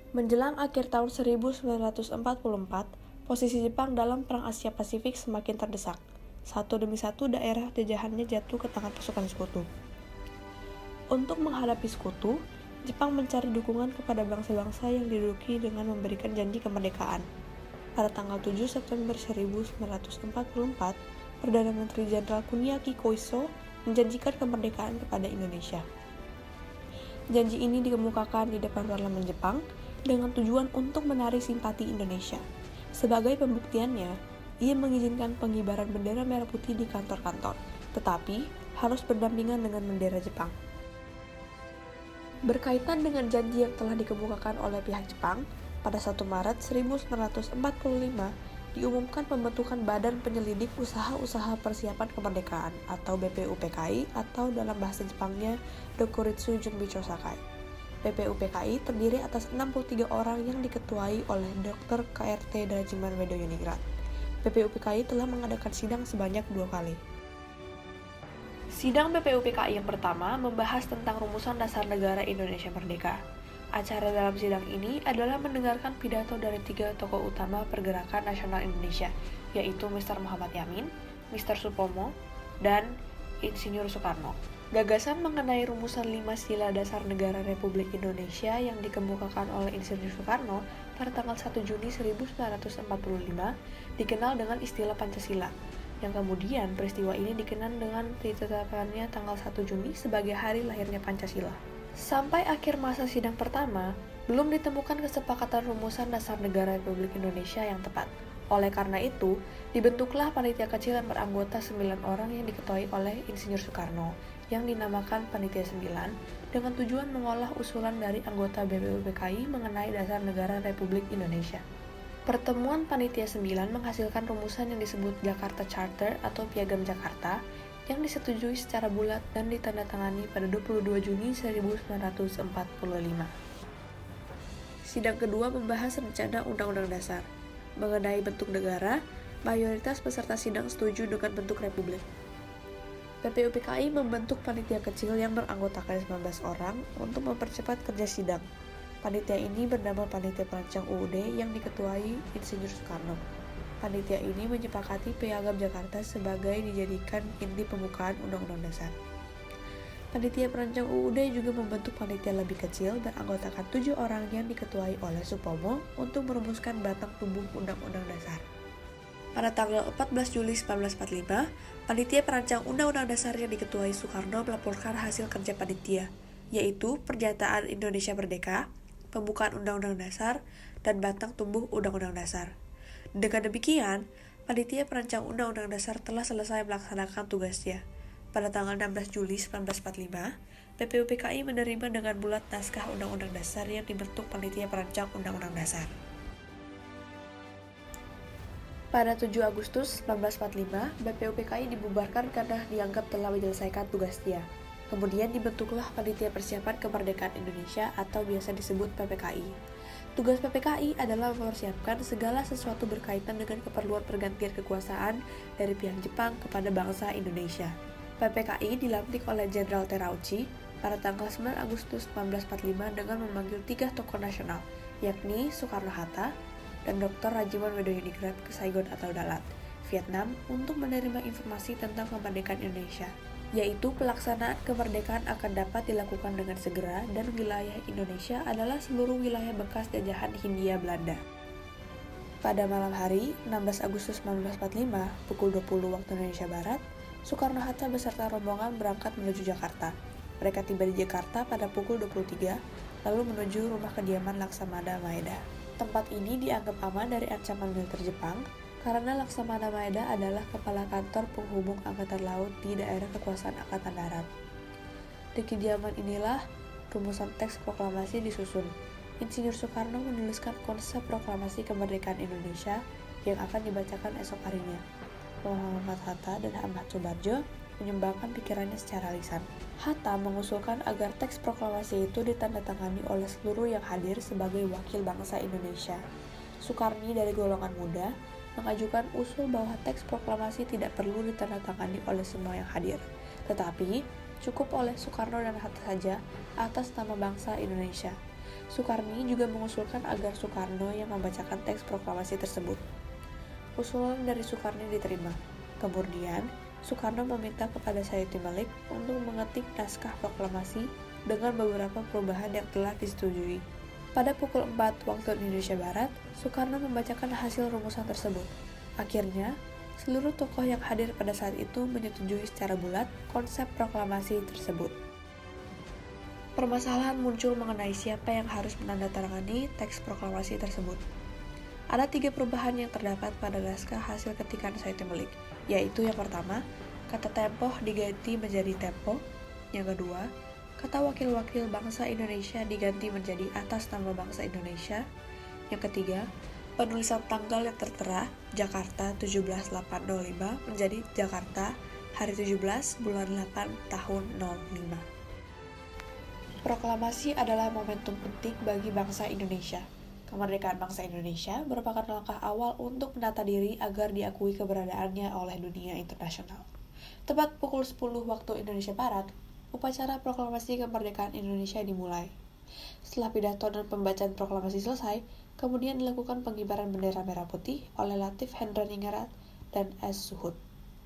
Menjelang akhir tahun 1944, posisi Jepang dalam Perang Asia Pasifik semakin terdesak. Satu demi satu daerah jajahannya jatuh ke tangan pasukan sekutu. Untuk menghadapi sekutu, Jepang mencari dukungan kepada bangsa-bangsa yang diduduki dengan memberikan janji kemerdekaan. Pada tanggal 7 September 1944, Perdana Menteri Jenderal Kuniaki Koiso menjanjikan kemerdekaan kepada Indonesia. Janji ini dikemukakan di depan parlemen Jepang dengan tujuan untuk menarik simpati Indonesia. Sebagai pembuktiannya, ia mengizinkan pengibaran bendera merah putih di kantor-kantor, tetapi harus berdampingan dengan bendera Jepang. Berkaitan dengan janji yang telah dikemukakan oleh pihak Jepang, pada 1 Maret 1945 diumumkan pembentukan Badan Penyelidik Usaha-Usaha Persiapan Kemerdekaan atau BPUPKI atau dalam bahasa Jepangnya Dokuritsu Junbicho Sakai. BPUPKI terdiri atas 63 orang yang diketuai oleh Dr. KRT Dajiman Wedoningrat. BPUPKI telah mengadakan sidang sebanyak 2 kali. Sidang BPUPKI yang pertama membahas tentang rumusan dasar negara Indonesia Merdeka. Acara dalam sidang ini adalah mendengarkan pidato dari 3 tokoh utama pergerakan nasional Indonesia, yaitu Mr. Muhammad Yamin, Mr. Supomo, dan Insinyur Soekarno. Gagasan mengenai rumusan 5 sila dasar negara Republik Indonesia yang dikemukakan oleh Insinyur Soekarno pada tanggal 1 Juni 1945 dikenal dengan istilah Pancasila, yang kemudian peristiwa ini dikenal dengan ditetapkannya tanggal 1 Juni sebagai hari lahirnya Pancasila. Sampai akhir masa sidang pertama, belum ditemukan kesepakatan rumusan dasar negara Republik Indonesia yang tepat. Oleh karena itu, dibentuklah panitia kecil yang beranggota 9 orang yang diketuai oleh Insinyur Soekarno, yang dinamakan Panitia 9, dengan tujuan mengolah usulan dari anggota BPUPKI mengenai dasar negara Republik Indonesia. Pertemuan Panitia 9 menghasilkan rumusan yang disebut Jakarta Charter atau Piagam Jakarta, yang disetujui secara bulat dan ditandatangani pada 22 Juni 1945. Sidang kedua membahas rencana Undang-Undang Dasar. Mengenai bentuk negara, mayoritas peserta sidang setuju dengan bentuk republik. BPUPKI membentuk panitia kecil yang beranggotakan 19 orang untuk mempercepat kerja sidang. Panitia ini bernama Panitia Perancang UUD yang diketuai Insinyur Soekarno. Panitia ini menyepakati Piagam Jakarta sebagai dijadikan inti pembukaan Undang-Undang Dasar. Panitia Perancang UUD juga membentuk panitia lebih kecil beranggotakan 7 orang yang diketuai oleh Supomo untuk merumuskan batang tubuh Undang-Undang Dasar. Pada tanggal 14 Juli 1945, Panitia Perancang Undang-Undang Dasar yang diketuai Soekarno melaporkan hasil kerja panitia, yaitu Pernyataan Indonesia Merdeka, Pembukaan Undang-Undang Dasar, dan batang tubuh Undang-Undang Dasar. Dengan demikian, Panitia Perancang Undang-Undang Dasar telah selesai melaksanakan tugasnya. Pada tanggal 16 Juli 1945, BPUPKI menerima dengan bulat naskah Undang-Undang Dasar yang dibentuk Panitia Perancang Undang-Undang Dasar. Pada 7 Agustus 1945, BPUPKI dibubarkan karena dianggap telah menyelesaikan tugasnya. Kemudian dibentuklah Panitia Persiapan Kemerdekaan Indonesia atau biasa disebut PPKI. Tugas PPKI adalah mempersiapkan segala sesuatu berkaitan dengan keperluan pergantian kekuasaan dari pihak Jepang kepada bangsa Indonesia. PPKI dilantik oleh Jenderal Terauchi pada tanggal 9 Agustus 1945 dengan memanggil 3 tokoh nasional, yakni Soekarno-Hatta dan Dr. Rajiman Wedoningrat ke Saigon atau Dalat, Vietnam, untuk menerima informasi tentang kemerdekaan Indonesia, yaitu pelaksanaan kemerdekaan akan dapat dilakukan dengan segera dan wilayah Indonesia adalah seluruh wilayah bekas jajahan Hindia Belanda. Pada malam hari, 16 Agustus 1945, pukul 20 waktu Indonesia Barat, Soekarno-Hatta beserta rombongan berangkat menuju Jakarta. Mereka tiba di Jakarta pada pukul 23, lalu menuju rumah kediaman Laksamana Maeda. Tempat ini dianggap aman dari ancaman militer Jepang, karena Laksamana Maeda adalah kepala kantor penghubung Angkatan Laut di daerah kekuasaan Angkatan Darat. Di kediaman inilah rumusan teks proklamasi disusun. Insinyur Soekarno menuliskan konsep proklamasi kemerdekaan Indonesia yang akan dibacakan esok harinya. Muhammad Hatta dan Ahmad Subarjo menyumbangkan pikirannya secara lisan. Hatta mengusulkan agar teks proklamasi itu ditandatangani oleh seluruh yang hadir sebagai wakil bangsa Indonesia. Soekarni dari golongan muda mengajukan usul bahwa teks proklamasi tidak perlu ditandatangani oleh semua yang hadir, tetapi cukup oleh Soekarno dan Hatta saja atas nama bangsa Indonesia. Soekarni juga mengusulkan agar Soekarno yang membacakan teks proklamasi tersebut. Usulan dari Soekarni diterima. Kemudian, Soekarno meminta kepada Sayuti Malik untuk mengetik naskah proklamasi dengan beberapa perubahan yang telah disetujui. Pada pukul 4 waktu Indonesia Barat, Soekarno membacakan hasil rumusan tersebut. Akhirnya, seluruh tokoh yang hadir pada saat itu menyetujui secara bulat konsep proklamasi tersebut. Permasalahan muncul mengenai siapa yang harus menandatangani teks proklamasi tersebut. Ada 3 perubahan yang terdapat pada naskah hasil ketikan Sayuti Malik, yaitu yang pertama, kata tempoh diganti menjadi tempo. Yang kedua, kata wakil-wakil bangsa Indonesia diganti menjadi atas nama bangsa Indonesia. Yang ketiga, penulisan tanggal yang tertera Jakarta 17/8/05 menjadi Jakarta hari 17 bulan 8 tahun 05. Proklamasi adalah momentum penting bagi bangsa Indonesia. Kemerdekaan bangsa Indonesia merupakan langkah awal untuk menata diri agar diakui keberadaannya oleh dunia internasional. Tepat pukul 10 waktu Indonesia Barat, upacara proklamasi kemerdekaan Indonesia dimulai. Setelah pidato dan pembacaan proklamasi selesai, kemudian dilakukan pengibaran bendera merah putih oleh Latif Hendra Ningrat dan S. Suhud.